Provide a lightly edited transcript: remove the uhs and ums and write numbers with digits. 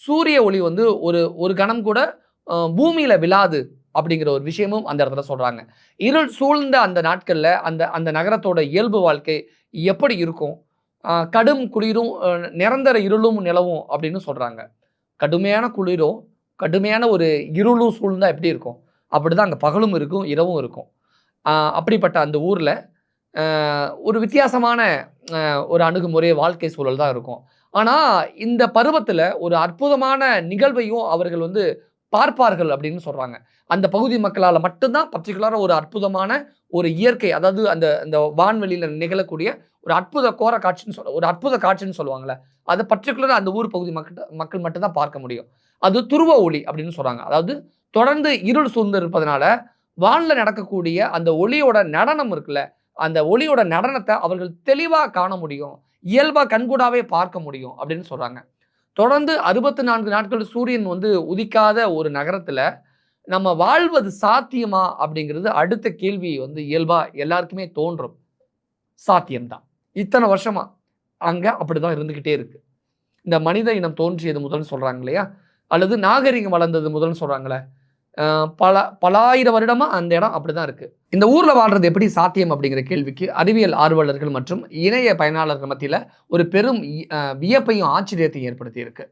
சூரிய ஒளி வந்து ஒரு ஒரு கணம் கூட பூமியில விழாது அப்படிங்கிற ஒரு விஷயமும் அந்த இடத்துல சொல்றாங்க. இருள் சூழ்ந்த அந்த நாட்கள்ல அந்த அந்த நகரத்தோட இயல்பு வாழ்க்கை எப்படி இருக்கும்? கடும் குளிரும், நிரந்தர இருளும் நிலவும் அப்படின்னு சொல்றாங்க. கடுமையான குளிரும், கடுமையான ஒரு இருளும் சூழ்ந்தா எப்படி இருக்கும்? அப்படிதான் அங்க பகலும் இருக்கும், இரவும் இருக்கும். அப்படிப்பட்ட அந்த ஊர்ல அ ஒரு வித்தியாசமான ஒரு அணுகுமுறை, வாழ்க்கை சூழல் தான் இருக்கும். ஆனா, இந்த பருவத்தில ஒரு அற்புதமான நிகழ்வையும் அவர்கள் வந்து பார்ப்பார்கள் அப்படின்னு சொல்றாங்க. அந்த பகுதி மக்களால மட்டும் தான் பர்ட்டிகுலரா ஒரு அற்புதமான ஒரு இயற்கை, அதாவது அந்த அந்த வான்வெளியில நிகழக்கூடிய ஒரு அற்புத கோர காட்சின்னு ஒரு அற்புத காட்சின்னு சொல்லுவாங்கல்ல. அத பர்ட்டிகுலரா அந்த ஊர் பகுதி மக்கள் மட்டும் தான் பார்க்க முடியும். அது துருவ ஒளி அப்படின்னு சொல்றாங்க. அதாவது தொடர்ந்து இருள் சூழ்ந்து இருப்பதனால, வான்ல நடக்கக்கூடிய அந்த ஒளியோட நடனம் இருக்குல்ல, அந்த ஒளியோட நடனத்த அவர்கள் தெளிவா காண முடியும். இயல்பா கண்கூடாவே பார்க்க முடியும் அப்படின்னு சொல்றாங்க. தொடர்ந்து 64 நாட்கள் சூரியன் வந்து உதிக்காத ஒரு நகரத்துல, நம்ம வாழ்வது சாத்தியமா? அப்படிங்கிறது அடுத்த கேள்வி வந்து இயல்பா எல்லாருக்குமே தோன்றும். சாத்தியம் தான். இத்தன வருஷமா அங்க அப்படிதான் இருந்துகிட்டே இருக்கு. இந்த மனித இனம் தோன்றியது முதல்னு சொல்றாங்க இல்லையா? அல்லது நாகரிகம் வளர்ந்தது முதல்னு சொல்றாங்கல்ல. அ பல பலாயிரம் வருடமா அந்த இடம் அப்படிதான் இருக்கு. இந்த ஊர்ல வாழ்றது எப்படி சாத்தியம் அப்படிங்கிற கேள்விக்கு அறிவியல் ஆர்வலர்கள் மற்றும் இணைய பயனாளர்கள் மத்தியில ஒரு பெரும் வியப்பையும், ஆச்சரியத்தையும் ஏற்படுத்தி இருக்கு.